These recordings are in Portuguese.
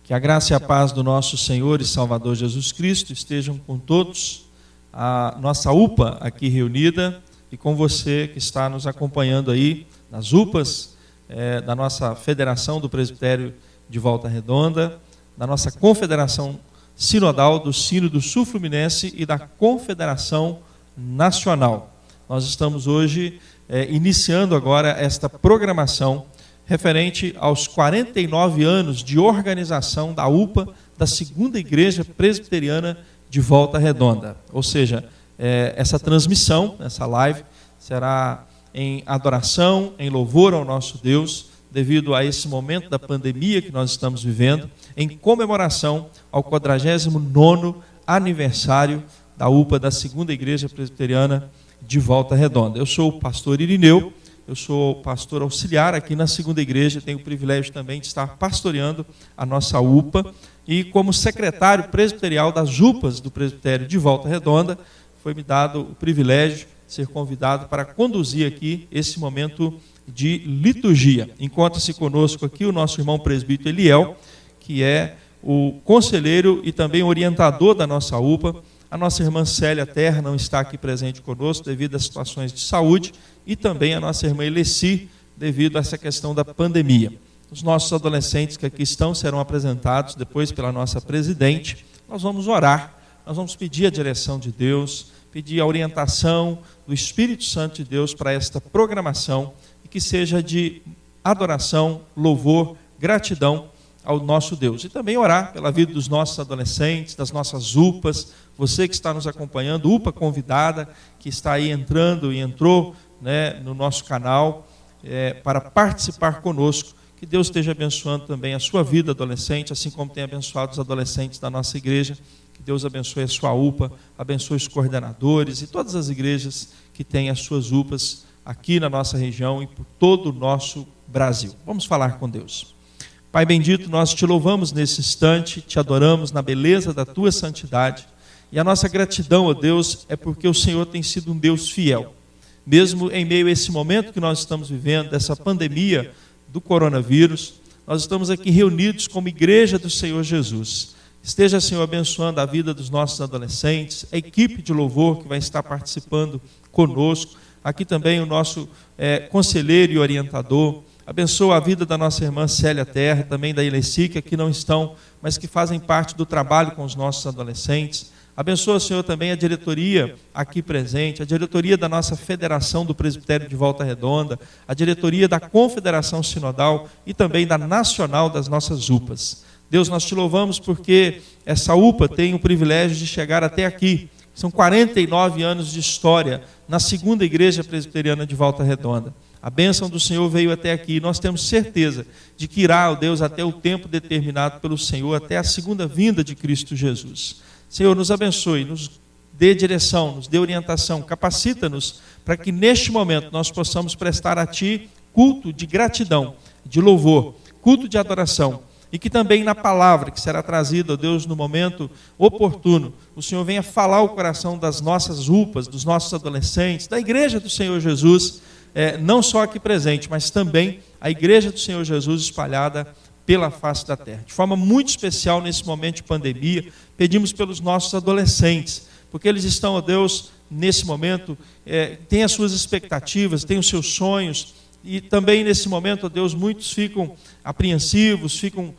Que a graça e a paz do nosso Senhor e Salvador Jesus Cristo estejam com todos, a nossa UPA aqui reunida e com você que está nos acompanhando aí nas UPAs da nossa Federação do Presbitério de Volta Redonda, da nossa Confederação Sinodal do Sínodo Sul-Fluminense e da Confederação Nacional. Nós estamos hoje iniciando agora esta programação referente aos 49 anos de organização da UPA, da Segunda Igreja Presbiteriana de Volta Redonda. Ou seja, essa transmissão, essa live, será em adoração, em louvor ao nosso Deus, devido a esse momento da pandemia que nós estamos vivendo, em comemoração ao 49º aniversário da UPA, da Segunda Igreja Presbiteriana de Volta Redonda. Eu sou o pastor Irineu, eu sou pastor auxiliar aqui na Segunda Igreja, tenho o privilégio também de estar pastoreando a nossa UPA e como secretário presbiterial das UPAs do Presbitério de Volta Redonda, foi-me dado o privilégio de ser convidado para conduzir aqui esse momento de liturgia. Encontra-se conosco aqui o nosso irmão presbítero Eliel, que é o conselheiro e também orientador da nossa UPA. A nossa irmã Célia Terra não está aqui presente conosco devido às situações de saúde e também a nossa irmã Eleci devido a essa questão da pandemia. Os nossos adolescentes que aqui estão serão apresentados depois pela nossa presidente. Nós vamos orar, nós vamos pedir a direção de Deus, pedir a orientação do Espírito Santo de Deus para esta programação e que seja de adoração, louvor, gratidão ao nosso Deus. E também orar pela vida dos nossos adolescentes, das nossas UPAs, você que está nos acompanhando, UPA convidada, que está aí entrando e entrou no nosso canal para participar conosco. Que Deus esteja abençoando também a sua vida adolescente, assim como tem abençoado os adolescentes da nossa igreja. Que Deus abençoe a sua UPA, abençoe os coordenadores e todas as igrejas que têm as suas UPAs aqui na nossa região e por todo o nosso Brasil. Vamos falar com Deus. Pai bendito, nós te louvamos nesse instante, te adoramos na beleza da tua santidade. E a nossa gratidão, ó Deus, é porque o Senhor tem sido um Deus fiel. Mesmo em meio a esse momento que nós estamos vivendo, dessa pandemia do coronavírus, nós estamos aqui reunidos como igreja do Senhor Jesus. Esteja, Senhor, abençoando a vida dos nossos adolescentes, a equipe de louvor que vai estar participando conosco, aqui também o nosso conselheiro e orientador. Abençoa a vida da nossa irmã Célia Terra, também da Eleci, que aqui não estão, mas que fazem parte do trabalho com os nossos adolescentes. Abençoa, Senhor, também a diretoria aqui presente, a diretoria da nossa Federação do Presbitério de Volta Redonda, a diretoria da Confederação Sinodal e também da Nacional das nossas UPAs. Deus, nós te louvamos porque essa UPA tem o privilégio de chegar até aqui. São 49 anos de história na Segunda Igreja Presbiteriana de Volta Redonda. A bênção do Senhor veio até aqui e nós temos certeza de que irá, ó Deus, até o tempo determinado pelo Senhor, até a segunda vinda de Cristo Jesus. Senhor, nos abençoe, nos dê direção, nos dê orientação, capacita-nos para que neste momento nós possamos prestar a Ti culto de gratidão, de louvor, culto de adoração. E que também na palavra que será trazida, ó Deus, no momento oportuno, o Senhor venha falar ao coração das nossas UPAs, dos nossos adolescentes, da igreja do Senhor Jesus, não só aqui presente, mas também a igreja do Senhor Jesus espalhada pela face da terra. De forma muito especial nesse momento de pandemia, pedimos pelos nossos adolescentes, porque eles estão, ó Deus, nesse momento, têm as suas expectativas, têm os seus sonhos, e também nesse momento, ó Deus, muitos ficam apreensivos, ficam,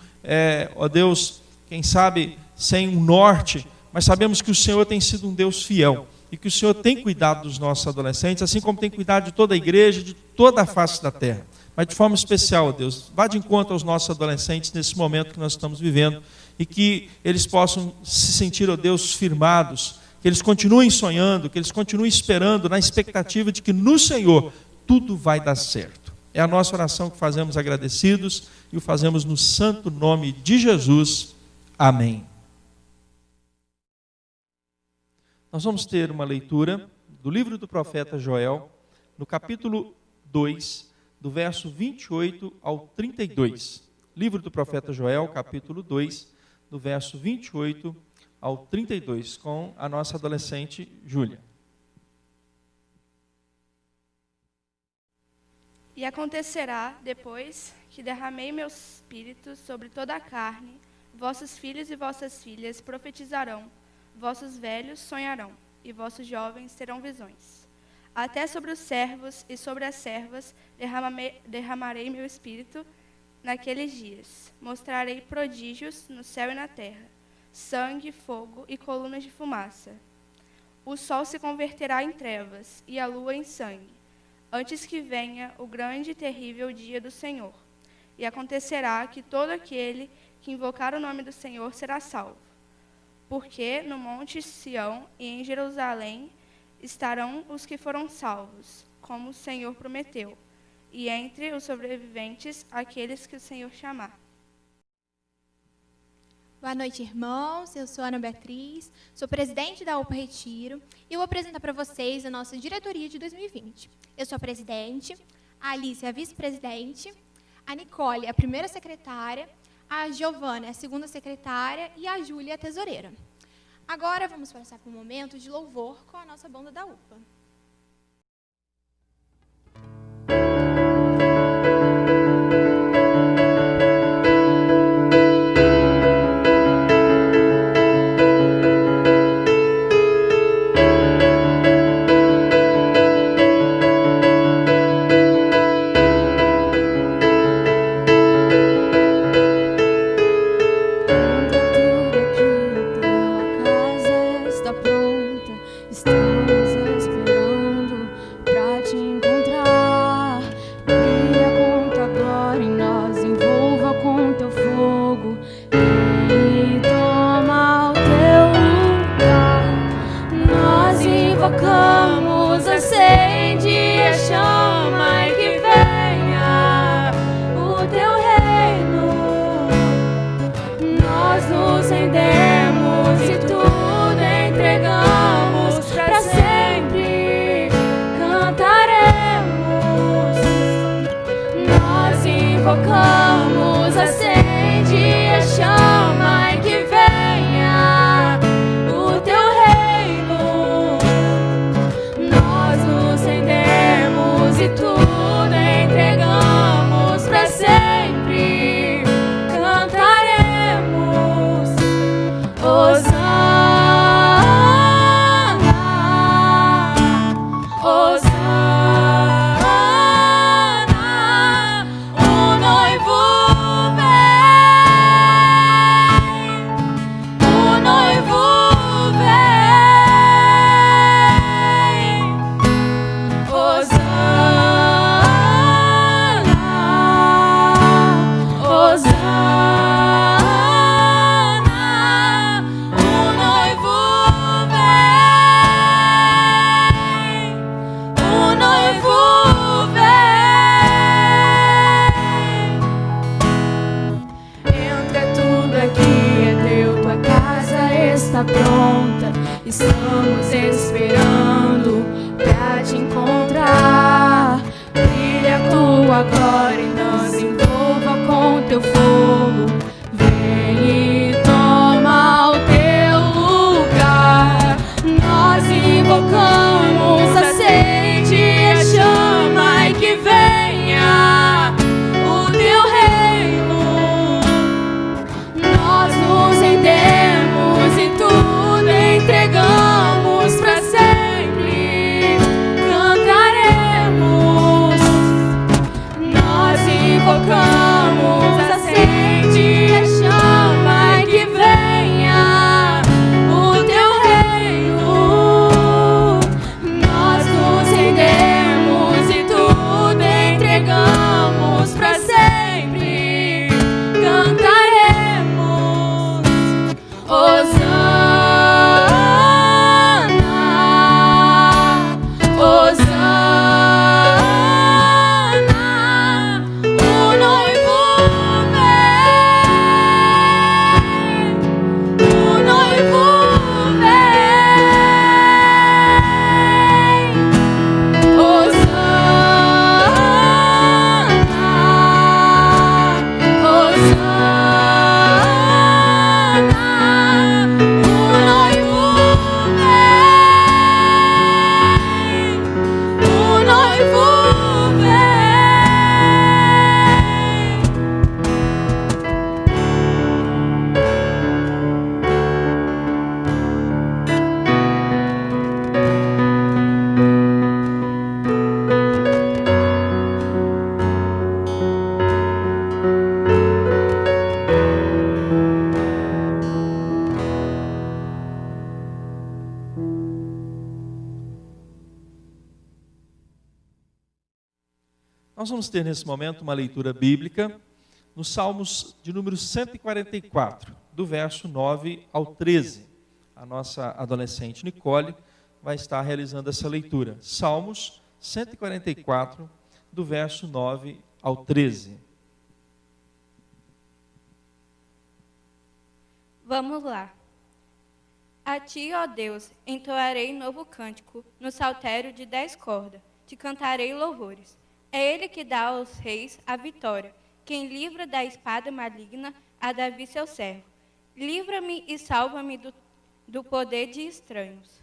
ó Deus, quem sabe, sem um norte, mas sabemos que o Senhor tem sido um Deus fiel, e que o Senhor tem cuidado dos nossos adolescentes, assim como tem cuidado de toda a igreja, de toda a face da terra. Mas de forma especial, ó Deus, vá de encontro aos nossos adolescentes nesse momento que nós estamos vivendo, e que eles possam se sentir, ó Deus, firmados, que eles continuem sonhando, que eles continuem esperando, na expectativa de que no Senhor tudo vai dar certo. É a nossa oração que fazemos agradecidos e o fazemos no santo nome de Jesus. Amém. Nós vamos ter uma leitura do livro do profeta Joel, no capítulo 2, do verso 28 ao 32. Livro do profeta Joel, capítulo 2, do verso 28 ao 32, com a nossa adolescente Júlia. E acontecerá, depois que derramei meu espírito sobre toda a carne, Vossos filhos e vossas filhas profetizarão, vossos velhos sonharão, e vossos jovens terão visões. Até sobre os servos e sobre as servas derramarei meu espírito naqueles dias. Mostrarei prodígios no céu e na terra, sangue, fogo e colunas de fumaça. O sol se converterá em trevas e a lua em sangue, antes que venha o grande e terrível dia do Senhor. E acontecerá que todo aquele que invocar o nome do Senhor será salvo. Porque no monte Sião e em Jerusalém estarão os que foram salvos, como o Senhor prometeu, e entre os sobreviventes, aqueles que o Senhor chamar. Boa noite, irmãos. Eu sou Ana Beatriz, sou presidente da UPA Retiro e eu vou apresentar para vocês a nossa diretoria de 2020. Eu sou a presidente, a Alice é a vice-presidente, a Nicole é a primeira secretária, a Giovana é a segunda secretária e a Júlia é a tesoureira. Agora vamos passar por um momento de louvor com a nossa banda da UPA. Invocamos, acende a chama e que venha o teu reino. Nós nos rendemos e tudo entregamos para sempre. Cantaremos Hosana, Hosana. O noivo Nós vamos ter nesse momento uma leitura bíblica nos Salmos de número 144, do verso 9 ao 13. A nossa adolescente Nicole vai estar realizando essa leitura. Salmos 144, do verso 9 ao 13. Vamos lá. A ti, ó Deus, entoarei novo cântico, no saltério de 10 cordas, te cantarei louvores. É ele que dá aos reis a vitória, quem livra da espada maligna a Davi seu servo. Livra-me e salva-me do poder de estranhos,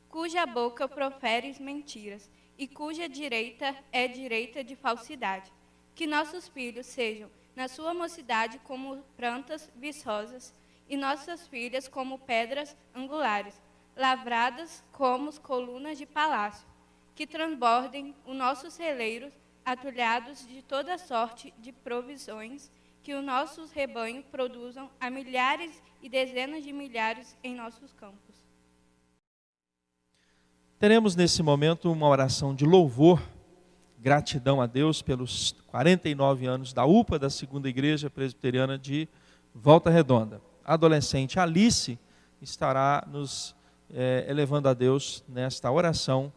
cuja boca proferes mentiras, e cuja direita é direita de falsidade. Que nossos filhos sejam, na sua mocidade, como plantas viçosas, e nossas filhas como pedras angulares, lavradas como colunas de palácio. Que transbordem os nossos celeiros, atulhados de toda sorte de provisões, que os nossos rebanhos produzam a milhares e dezenas de milhares em nossos campos. Teremos nesse momento uma oração de louvor, gratidão a Deus pelos 49 anos da UPA, da Segunda Igreja Presbiteriana de Volta Redonda. A adolescente Alice estará nos elevando a Deus nesta oração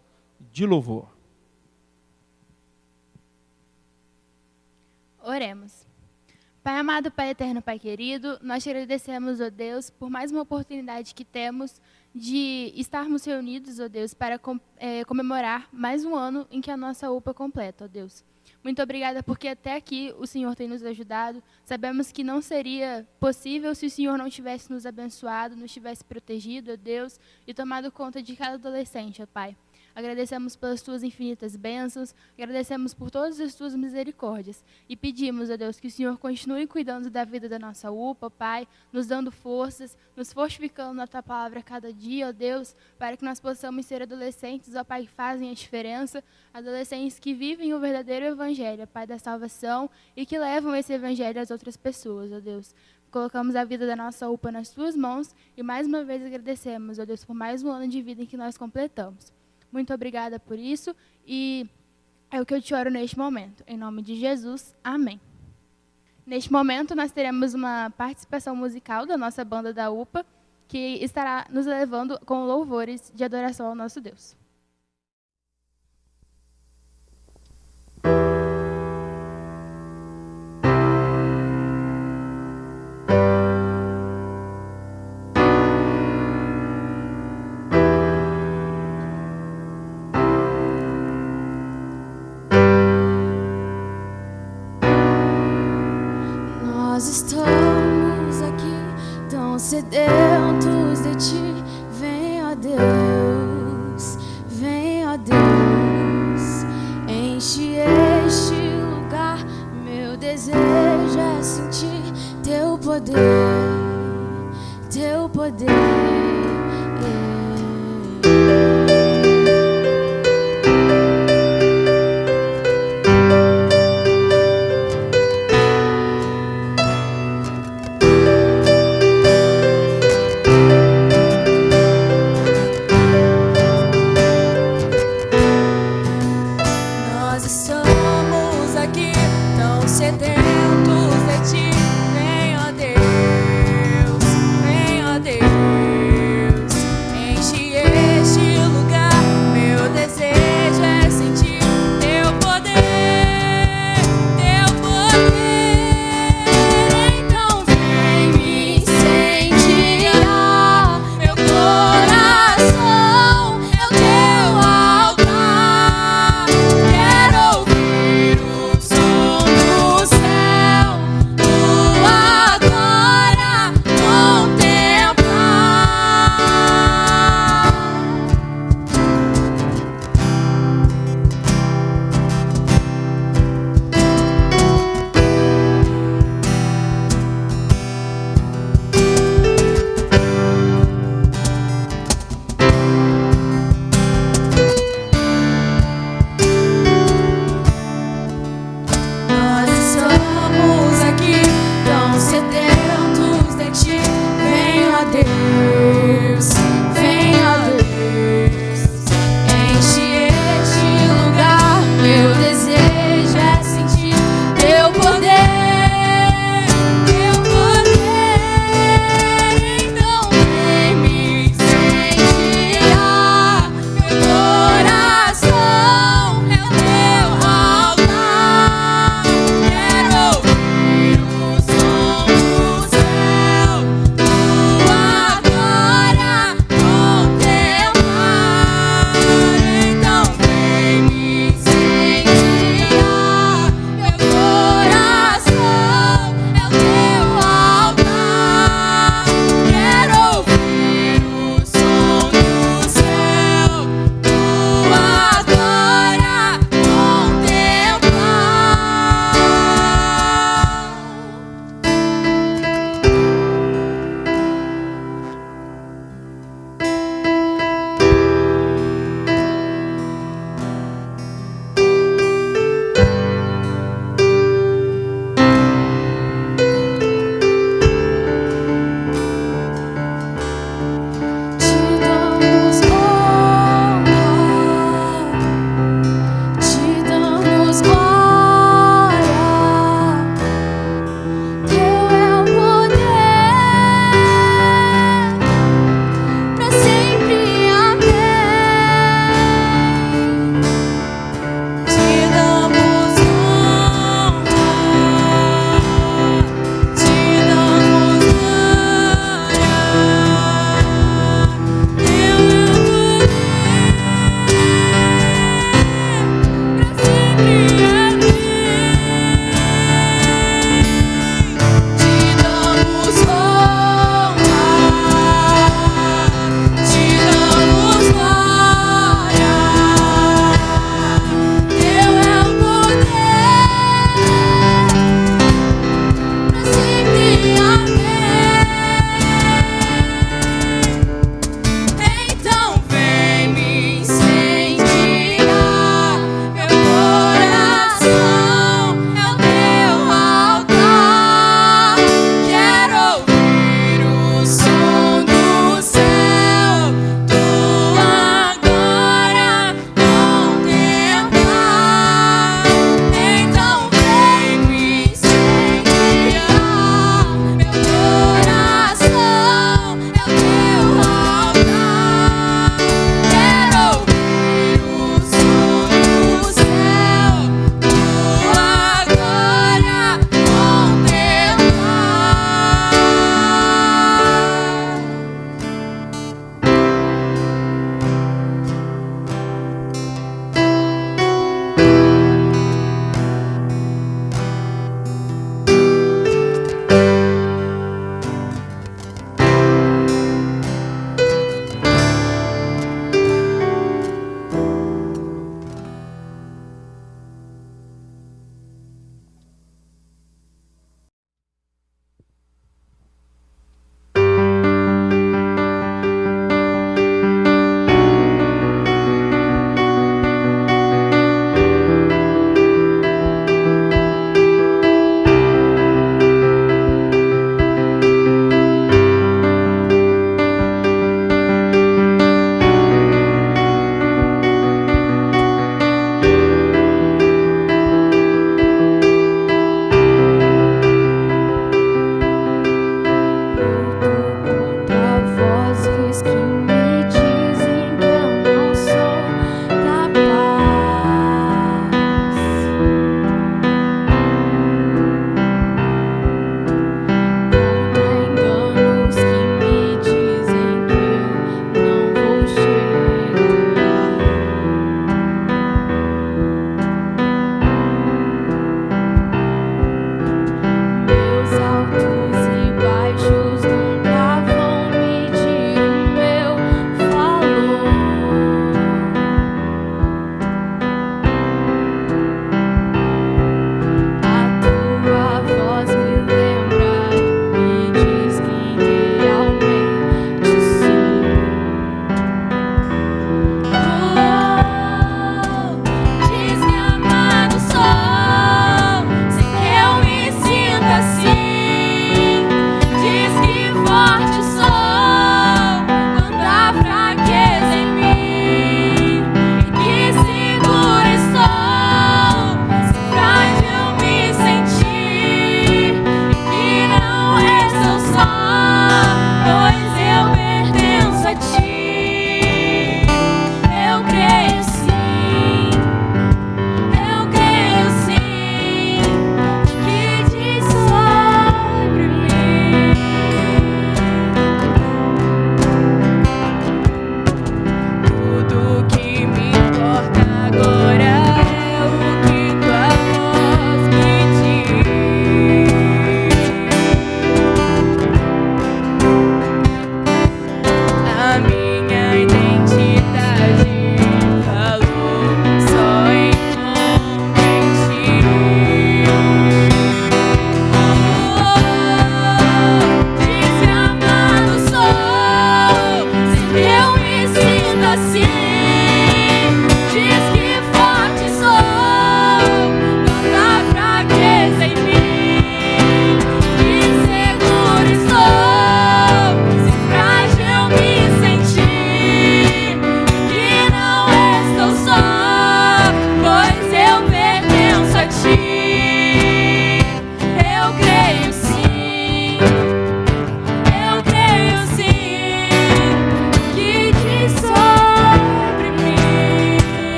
de louvor. Oremos. Pai amado, Pai eterno, Pai querido, nós te agradecemos, ó Deus, por mais uma oportunidade que temos de estarmos reunidos, ó Deus, para comemorar mais um ano em que a nossa UPA completa, ó Deus. Muito obrigada porque até aqui o Senhor tem nos ajudado. Sabemos que não seria possível se o Senhor não tivesse nos abençoado, nos tivesse protegido, ó Deus, e tomado conta de cada adolescente, ó Pai. Agradecemos pelas tuas infinitas bênçãos, agradecemos por todas as tuas misericórdias e pedimos, ó Deus, que o Senhor continue cuidando da vida da nossa UPA, Pai, nos dando forças, nos fortificando na tua palavra a cada dia, ó Deus, para que nós possamos ser adolescentes, ó Pai, que fazem a diferença, adolescentes que vivem o verdadeiro evangelho, Pai, da salvação e que levam esse evangelho às outras pessoas, ó Deus. Colocamos a vida da nossa UPA nas tuas mãos e mais uma vez agradecemos, ó Deus, por mais um ano de vida em que nós completamos. Muito obrigada por isso e é o que eu te oro neste momento. Em nome de Jesus, amém. Neste momento nós teremos uma participação musical da nossa banda da UPA, que estará nos levando com louvores de adoração ao nosso Deus. Nós estamos aqui tão sedentos de ti. Vem, ó Deus, enche este lugar. Meu desejo é sentir teu poder, teu poder.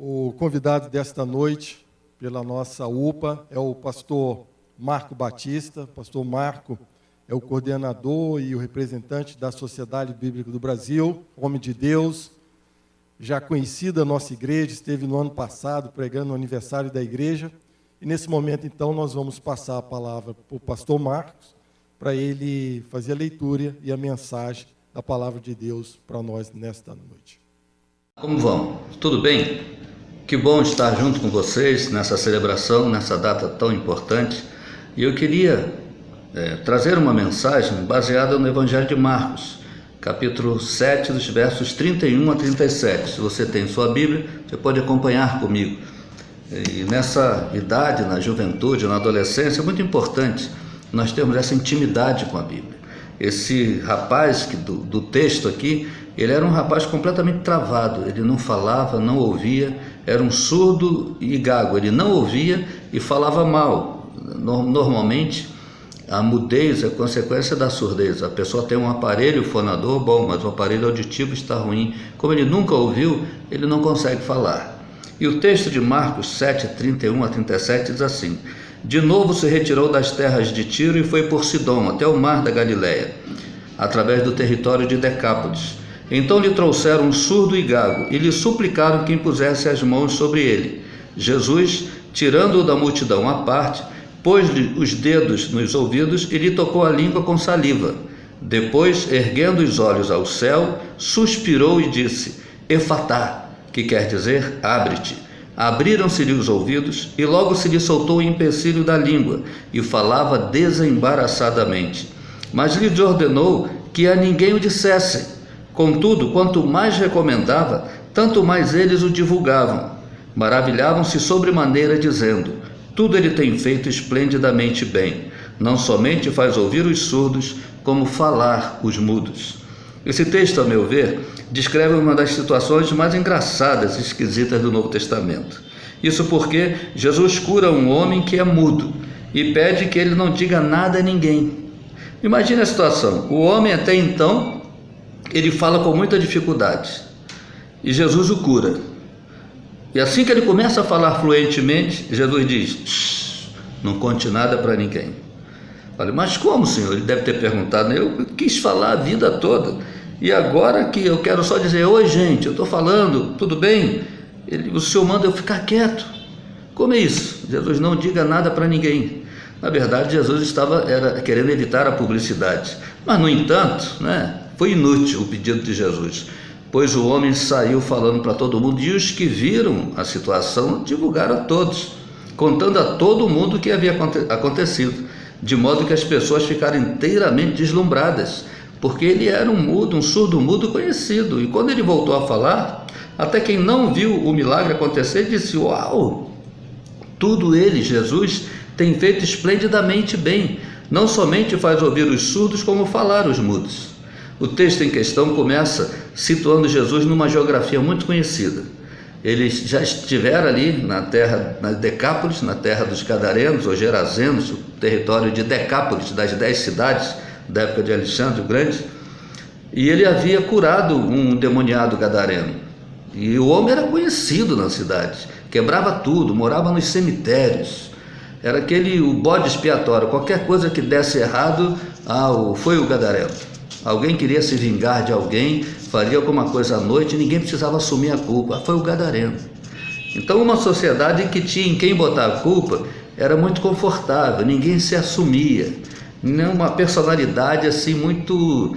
O convidado desta noite, pela nossa UPA, é o pastor Marco Batista. O pastor Marco é o coordenador e o representante da Sociedade Bíblica do Brasil, homem de Deus, já conhecido da nossa igreja, esteve no ano passado pregando no aniversário da igreja. E nesse momento, então, nós vamos passar a palavra para o pastor Marcos, para ele fazer a leitura e a mensagem da palavra de Deus para nós nesta noite. Como vão? Tudo bem? Que bom estar junto com vocês nessa celebração, nessa data tão importante. E eu queria trazer uma mensagem baseada no Evangelho de Marcos, capítulo 7, dos versos 31 a 37. Se você tem sua Bíblia, você pode acompanhar comigo. E nessa idade, na juventude, na adolescência, é muito importante nós termos essa intimidade com a Bíblia. Esse rapaz do texto aqui, ele era um rapaz completamente travado, ele não falava, não ouvia, era um surdo e gago, ele não ouvia e falava mal. Normalmente, a mudez é consequência da surdez. A pessoa tem um aparelho fonador bom, mas o aparelho auditivo está ruim. Como ele nunca ouviu, ele não consegue falar. E o texto de Marcos 7, 31 a 37 diz assim: de novo se retirou das terras de Tiro e foi por Sidom, até o mar da Galileia, através do território de Decápolis. Então lhe trouxeram um surdo e gago, e lhe suplicaram que impusesse as mãos sobre ele. Jesus, tirando-o da multidão à parte, pôs-lhe os dedos nos ouvidos e lhe tocou a língua com saliva. Depois, erguendo os olhos ao céu, suspirou e disse: Efatá, que quer dizer, abre-te. Abriram-se-lhe os ouvidos, e logo se lhe soltou o empecilho da língua, e falava desembaraçadamente. Mas lhe ordenou que a ninguém o dissesse. Contudo, quanto mais recomendava, tanto mais eles o divulgavam. Maravilhavam-se sobremaneira, dizendo: tudo ele tem feito esplendidamente bem. Não somente faz ouvir os surdos, como falar os mudos. Esse texto, a meu ver, descreve uma das situações mais engraçadas e esquisitas do Novo Testamento. Isso porque Jesus cura um homem que é mudo e pede que ele não diga nada a ninguém. Imagine a situação: o homem até então, ele fala com muita dificuldade e Jesus o cura. E assim que ele começa a falar fluentemente, Jesus diz: não conte nada para ninguém. Falei, mas como, Senhor? Ele deve ter perguntado. Eu quis falar a vida toda, e agora que eu quero só dizer: oi, gente, eu estou falando, tudo bem? O Senhor manda eu ficar quieto. Como é isso? Jesus não diga nada para ninguém. Na verdade, Jesus estava querendo evitar a publicidade. Mas, no entanto, foi inútil o pedido de Jesus, pois o homem saiu falando para todo mundo, e os que viram a situação divulgaram a todos, contando a todo mundo o que havia acontecido, de modo que as pessoas ficaram inteiramente deslumbradas, porque ele era um surdo mudo conhecido. E quando ele voltou a falar, até quem não viu o milagre acontecer disse: uau, tudo ele, Jesus, tem feito esplendidamente bem. Não somente faz ouvir os surdos, como falar os mudos. O texto em questão começa situando Jesus numa geografia muito conhecida. Eles já estiveram ali na Decápolis, na terra dos Gadarenos ou Gerazenos, o território de Decápolis, das 10 cidades da época de Alexandre o Grande, e ele havia curado um endemoniado gadareno. E o homem era conhecido na cidade, quebrava tudo, morava nos cemitérios, era o bode expiatório. Qualquer coisa que desse errado, foi o gadareno. Alguém queria se vingar de alguém, faria alguma coisa à noite, e ninguém precisava assumir a culpa. Foi o gadareno. Então, uma sociedade que tinha em quem botar a culpa era muito confortável, ninguém se assumia. Uma personalidade assim muito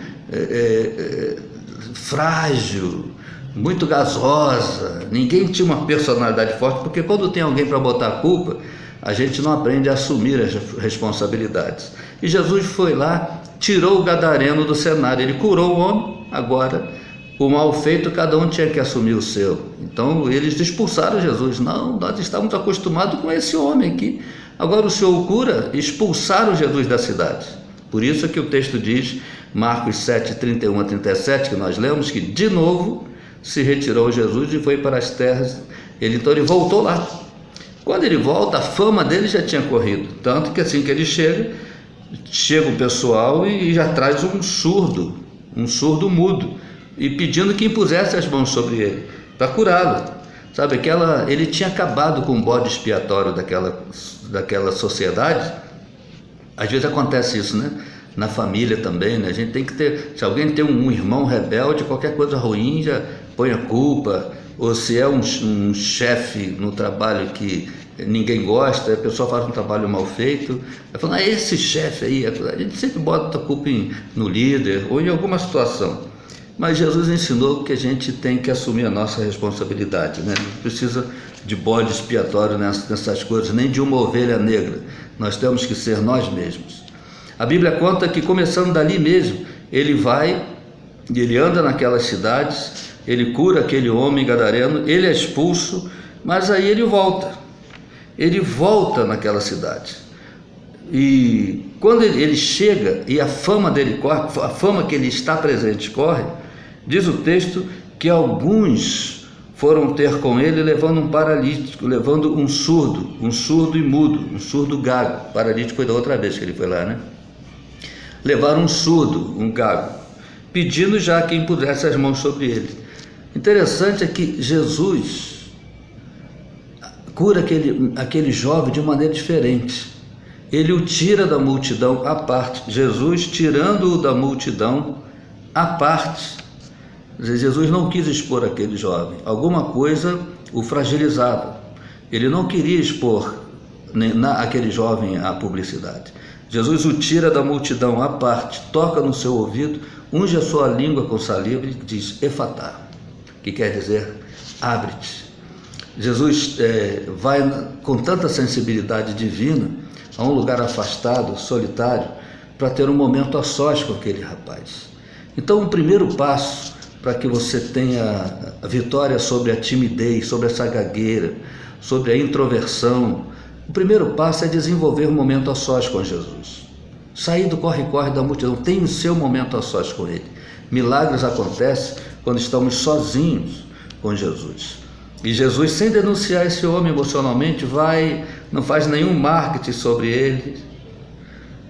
frágil, muito gasosa. Ninguém tinha uma personalidade forte, porque quando tem alguém para botar a culpa, a gente não aprende a assumir as responsabilidades. E Jesus foi lá, tirou o gadareno do cenário, ele curou o homem. Agora, o mal feito, cada um tinha que assumir o seu. Então, eles expulsaram Jesus. Não, nós estávamos acostumados com esse homem aqui. Agora o Senhor o cura, expulsaram Jesus da cidade. Por isso que o texto diz, Marcos 7, 31 a 37, que nós lemos, que de novo se retirou Jesus e foi para as terras. Então ele voltou lá. Quando ele volta, a fama dele já tinha corrido. Tanto que assim que ele chega o pessoal e já traz um surdo mudo, e pedindo que impusesse as mãos sobre ele, para curá-lo. Sabe, ele tinha acabado com o bode expiatório daquela sociedade. Às vezes acontece isso, né? Na família também, né? A gente tem que ter, se alguém tem um irmão rebelde, qualquer coisa ruim já põe a culpa, ou se é um chefe no trabalho que ninguém gosta, a pessoa faz um trabalho mal feito, vai falando, esse chefe aí, a gente sempre bota a culpa no líder ou em alguma situação. Mas Jesus ensinou que a gente tem que assumir a nossa responsabilidade, né? Não precisa de bode expiatório nessas coisas, nem de uma ovelha negra. Nós temos que ser nós mesmos. A Bíblia conta que, começando dali mesmo, ele vai e ele anda naquelas cidades, ele cura aquele homem gadareno, ele é expulso, mas aí ele volta naquela cidade. E quando ele chega e a fama dele corre, a fama que ele está presente corre, diz o texto que alguns foram ter com ele levando um paralítico, levando um surdo e mudo, um surdo gago. O paralítico foi da outra vez que ele foi lá, né? Levaram um surdo, um gago, pedindo já que impusesse as mãos sobre ele. Interessante é que Jesus cura aquele jovem de maneira diferente. Ele o tira da multidão à parte. Jesus, tirando-o da multidão à parte. Jesus não quis expor aquele jovem. Alguma coisa o fragilizava. Ele não queria expor aquele jovem à publicidade. Jesus o tira da multidão à parte, toca no seu ouvido, unge a sua língua com saliva e diz, efatá, que quer dizer, abre-te. Jesus vai com tanta sensibilidade divina a um lugar afastado, solitário, para ter um momento a sós com aquele rapaz. Então, o primeiro passo para que você tenha a vitória sobre a timidez, sobre essa gagueira, sobre a introversão, o primeiro passo é desenvolver um momento a sós com Jesus. Sair do corre-corre da multidão, tem o seu momento a sós com Ele. Milagres acontecem quando estamos sozinhos com Jesus. E Jesus, sem denunciar esse homem emocionalmente, não faz nenhum marketing sobre ele.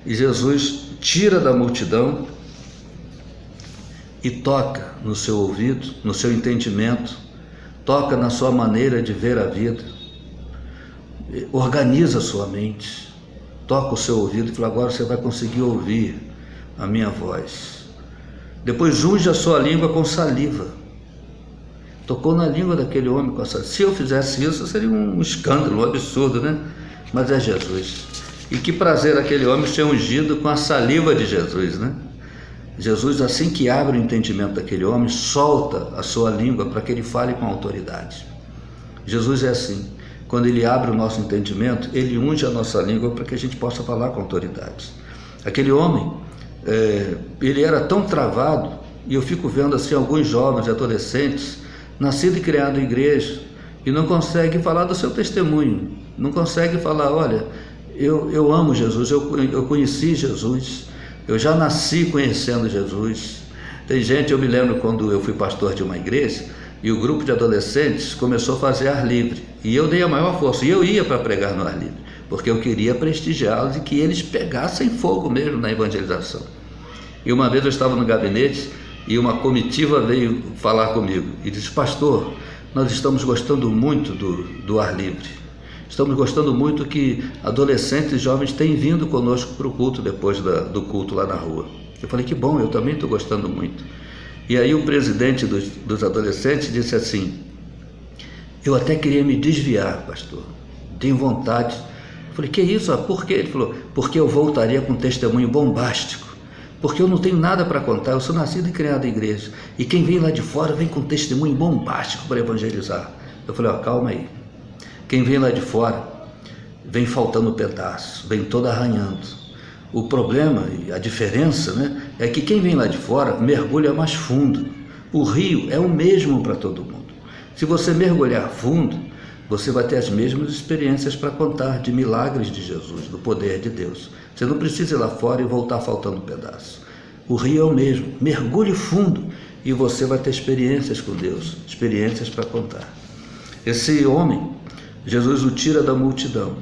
E Jesus tira da multidão e toca no seu ouvido, no seu entendimento, toca na sua maneira de ver a vida, organiza a sua mente, toca o seu ouvido e fala, agora você vai conseguir ouvir a minha voz. Depois unge a sua língua com saliva. Tocou na língua daquele homem com a saliva. Se eu fizesse isso, seria um escândalo, um absurdo, né? Mas é Jesus. E que prazer aquele homem ser ungido com a saliva de Jesus, né? Jesus, assim que abre o entendimento daquele homem, solta a sua língua para que ele fale com autoridade. Jesus é assim. Quando ele abre o nosso entendimento, ele unge a nossa língua para que a gente possa falar com autoridade. Aquele homem, ele era tão travado, e eu fico vendo assim alguns jovens e adolescentes, nascido e criado em igreja, e não consegue falar do seu testemunho, não consegue falar, olha, eu amo Jesus, eu conheci Jesus, eu já nasci conhecendo Jesus. Tem gente, eu me lembro quando eu fui pastor de uma igreja, e o grupo de adolescentes começou a fazer ar livre, e eu dei a maior força, e eu ia para pregar no ar livre, porque eu queria prestigiá-los e que eles pegassem fogo mesmo na evangelização. E uma vez eu estava no gabinete, e uma comitiva veio falar comigo, e disse, pastor, nós estamos gostando muito do ar livre, estamos gostando muito que adolescentes e jovens têm vindo conosco para o culto, depois do culto lá na rua. Eu falei, que bom, eu também estou gostando muito. E aí o presidente dos adolescentes disse assim, eu até queria me desviar, pastor, tenho vontade. Eu falei, que isso? Por quê? Ele falou, porque eu voltaria com um testemunho bombástico, porque eu não tenho nada para contar, eu sou nascido e criado em igreja, e quem vem lá de fora vem com um testemunho bombástico para evangelizar. Eu falei, calma aí, quem vem lá de fora vem faltando pedaço, vem todo arranhando. O problema e a diferença, né, é que quem vem lá de fora mergulha mais fundo. O rio é o mesmo para todo mundo. Se você mergulhar fundo, você vai ter as mesmas experiências para contar de milagres de Jesus, do poder de Deus. Você não precisa ir lá fora e voltar faltando um pedaço. O rio é o mesmo. Mergulhe fundo e você vai ter experiências com Deus, experiências para contar. Esse homem, Jesus o tira da multidão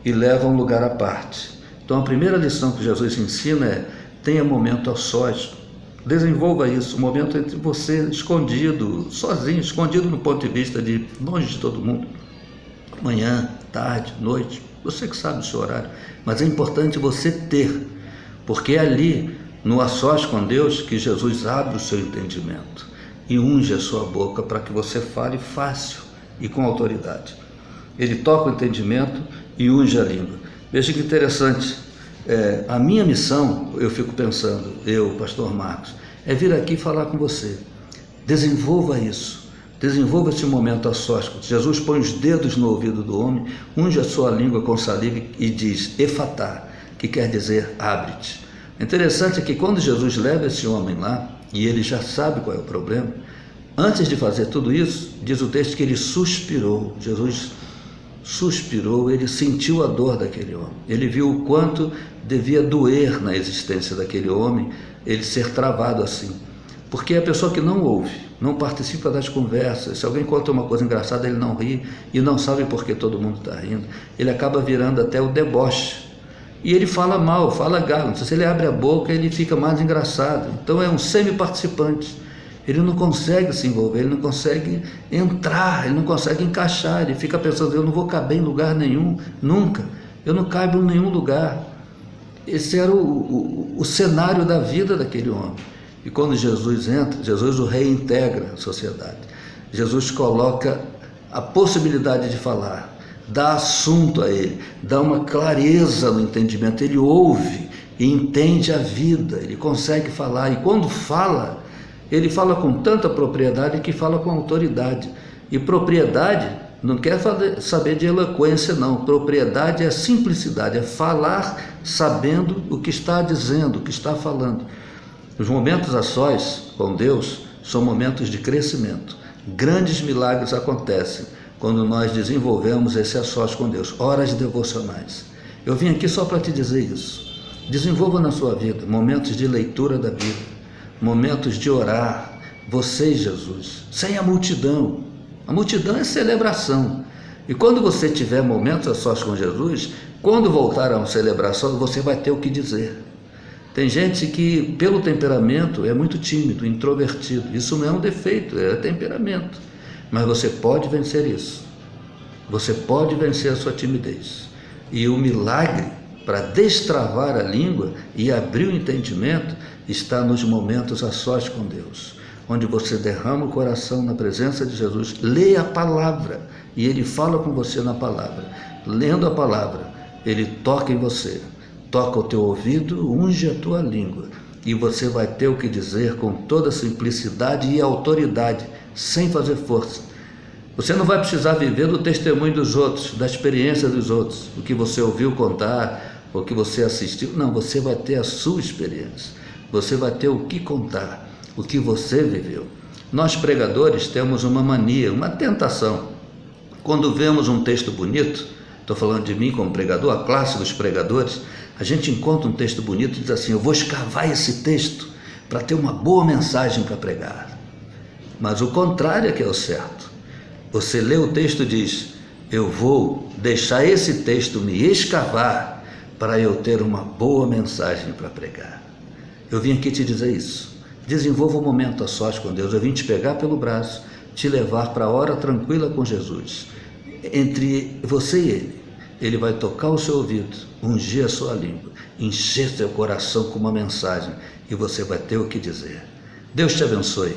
e leva a um lugar à parte. Então a primeira lição que Jesus ensina é, tenha momento a sós Desenvolva isso, um momento entre você escondido, sozinho, escondido no ponto de vista de longe de todo mundo. Manhã, tarde, noite, você que sabe o seu horário, mas é importante você ter, porque é ali, no a sós com Deus, que Jesus abre o seu entendimento e unge a sua boca para que você fale fácil e com autoridade. Ele toca o entendimento e unge a língua. Veja que interessante, a minha missão, eu fico pensando, pastor Marcos, é vir aqui falar com você. Desenvolva isso, desenvolva esse momento a sós. Jesus põe os dedos no ouvido do homem, unge a sua língua com saliva e diz, efatá, que quer dizer abre-te. O interessante é que quando Jesus leva esse homem lá, e ele já sabe qual é o problema, antes de fazer tudo isso, diz o texto que ele suspirou. Jesus suspirou, ele sentiu a dor daquele homem, ele viu o quanto devia doer na existência daquele homem, ele ser travado assim, porque a pessoa que não ouve, não participa das conversas, se alguém conta uma coisa engraçada, ele não ri e não sabe por que todo mundo está rindo, ele acaba virando até o deboche, e ele fala mal, fala galo, se ele abre a boca, ele fica mais engraçado, então é um semi-participante. Ele não consegue se envolver, ele não consegue entrar, ele não consegue encaixar, ele fica pensando, eu não vou caber em lugar nenhum, nunca, eu não caibo em nenhum lugar. Esse era o cenário da vida daquele homem. E quando Jesus entra, Jesus o reintegra à sociedade. Jesus coloca a possibilidade de falar, dá assunto a ele, dá uma clareza no entendimento, ele ouve e entende a vida, ele consegue falar, e quando fala, ele fala com tanta propriedade que fala com autoridade. E propriedade não quer saber de eloquência, não. Propriedade é simplicidade, é falar sabendo o que está dizendo, o que está falando. Os momentos a sós com Deus são momentos de crescimento. Grandes milagres acontecem quando nós desenvolvemos esse a sós com Deus. Horas devocionais. Eu vim aqui só para te dizer isso. Desenvolva na sua vida momentos de leitura da Bíblia, momentos de orar, você e Jesus, sem a multidão. A multidão é celebração. E quando você tiver momentos a sós com Jesus, quando voltar a uma celebração, você vai ter o que dizer. Tem gente que, pelo temperamento, é muito tímido, introvertido. Isso não é um defeito, é temperamento. Mas você pode vencer isso. Você pode vencer a sua timidez. E o milagre para destravar a língua e abrir o entendimento está nos momentos a sós com Deus, onde você derrama o coração na presença de Jesus, lê a palavra e Ele fala com você na palavra. Lendo a palavra, Ele toca em você, toca o teu ouvido, unge a tua língua e você vai ter o que dizer com toda simplicidade e autoridade, sem fazer força. Você não vai precisar viver do testemunho dos outros, da experiência dos outros, o que você ouviu contar, o que você assistiu. Não, você vai ter a sua experiência. Você vai ter o que contar, o que você viveu. Nós pregadores temos uma mania, uma tentação. Quando vemos um texto bonito, estou falando de mim como pregador, a classe dos pregadores, a gente encontra um texto bonito e diz assim, eu vou escavar esse texto para ter uma boa mensagem para pregar. Mas o contrário é que é o certo. Você lê o texto e diz, eu vou deixar esse texto me escavar para eu ter uma boa mensagem para pregar. Eu vim aqui te dizer isso. Desenvolva um momento a sós com Deus. Eu vim te pegar pelo braço, te levar para a hora tranquila com Jesus. Entre você e Ele, Ele vai tocar o seu ouvido, ungir a sua língua, encher seu coração com uma mensagem e você vai ter o que dizer. Deus te abençoe.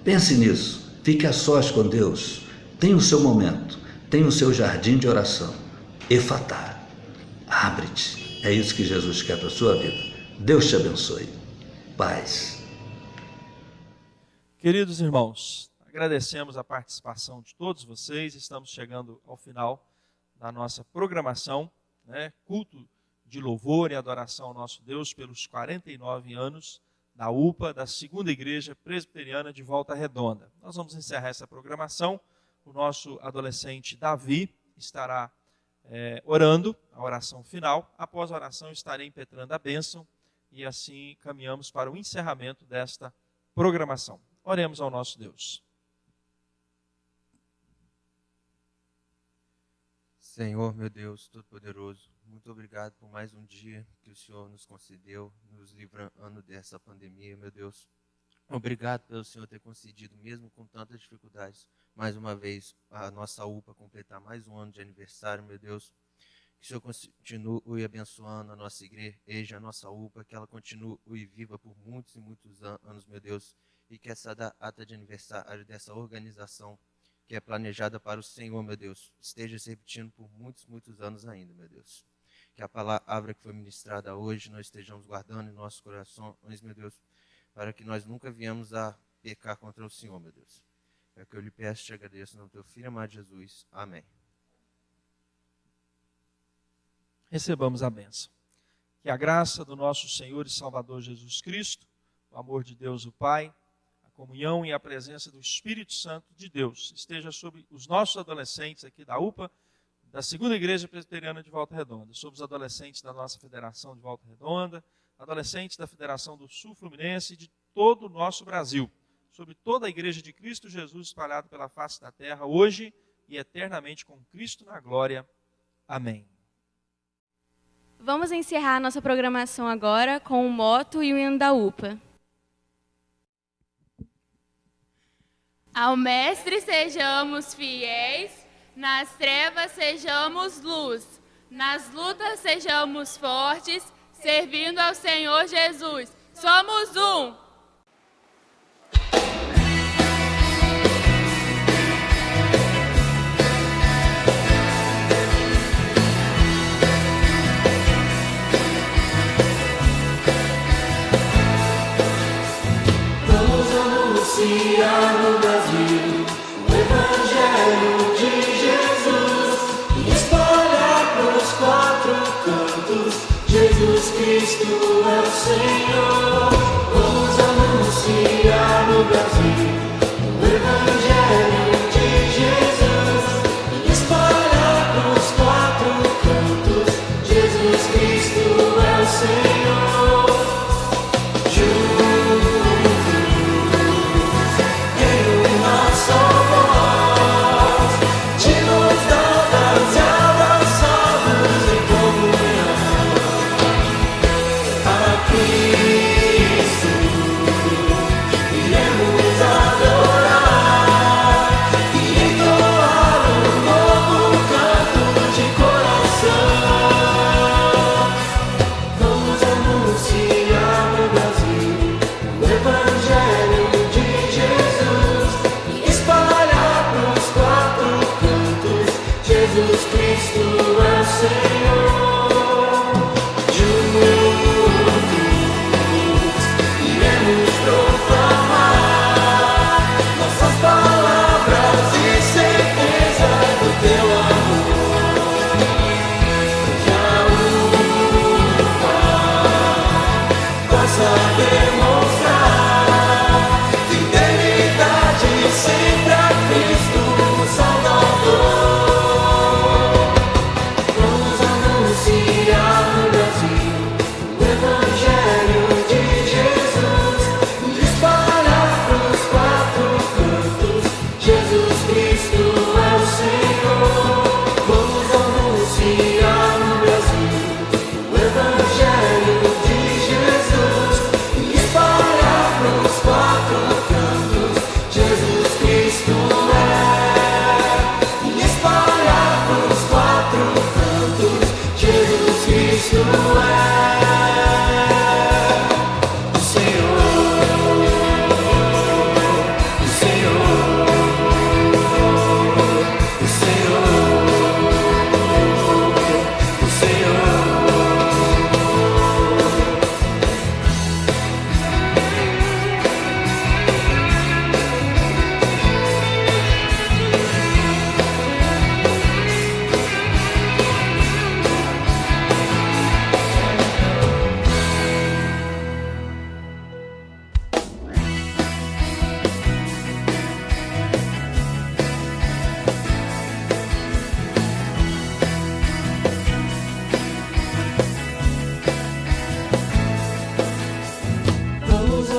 Pense nisso. Fique a sós com Deus. Tenha o seu momento. Tenha o seu jardim de oração. Efatá. Abre-te. É isso que Jesus quer para a sua vida. Deus te abençoe. Paz. Queridos irmãos, agradecemos a participação de todos vocês. Estamos chegando ao final da nossa programação, culto de louvor e adoração ao nosso Deus pelos 49 anos da UPA, da Segunda Igreja Presbiteriana de Volta Redonda. Nós vamos encerrar essa programação. O nosso adolescente Davi estará orando a oração final. Após a oração estarei impetrando a bênção e assim caminhamos para o encerramento desta programação. Oremos ao nosso Deus. Senhor, meu Deus Todo-Poderoso, muito obrigado por mais um dia que o Senhor nos concedeu, nos livrando dessa pandemia, meu Deus. Obrigado pelo Senhor ter concedido, mesmo com tantas dificuldades, mais uma vez, a nossa UPA completar mais um ano de aniversário, meu Deus. Que o Senhor continue abençoando a nossa igreja, a nossa UPA, que ela continue viva por muitos e muitos anos, meu Deus. E que essa data de aniversário dessa organização, que é planejada para o Senhor, meu Deus, esteja se repetindo por muitos, muitos anos ainda, meu Deus. Que a palavra que foi ministrada hoje, nós estejamos guardando em nossos corações, meu Deus, para que nós nunca viemos a pecar contra o Senhor, meu Deus. É o que eu lhe peço e te agradeço, no nome do teu Filho amado Jesus. Amém. Recebamos a bênção. Que a graça do nosso Senhor e Salvador Jesus Cristo, o amor de Deus o Pai, a comunhão e a presença do Espírito Santo de Deus esteja sobre os nossos adolescentes aqui da UPA, da Segunda Igreja Presbiteriana de Volta Redonda, sobre os adolescentes da nossa Federação de Volta Redonda, adolescentes da Federação do Sul Fluminense e de todo o nosso Brasil, sobre toda a Igreja de Cristo Jesus espalhada pela face da terra, hoje e eternamente com Cristo na glória. Amém. Vamos encerrar nossa programação agora com o moto e o hino da UPA. Ao Mestre sejamos fiéis, nas trevas sejamos luz, nas lutas sejamos fortes, servindo ao Senhor Jesus. Somos um! Anunciar no Brasil o Evangelho de Jesus e espalhar pelos quatro cantos: Jesus Cristo é o Senhor. Vamos anunciar no Brasil o Evangelho de Jesus e espalhar pelos quatro cantos: Jesus Cristo é o Senhor. Jesus Cristo é o Senhor. Juntos iremos proclamar nossas palavras e certeza do teu amor. Que a UPA possa demonstrar fidelidade sempre a Cristo o Salvador.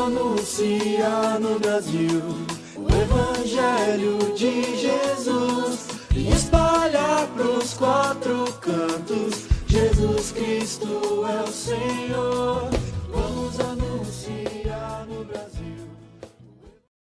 Anunciar no Brasil o Evangelho de Jesus e espalhar pros os quatro cantos, Jesus Cristo é o Senhor. Vamos anunciar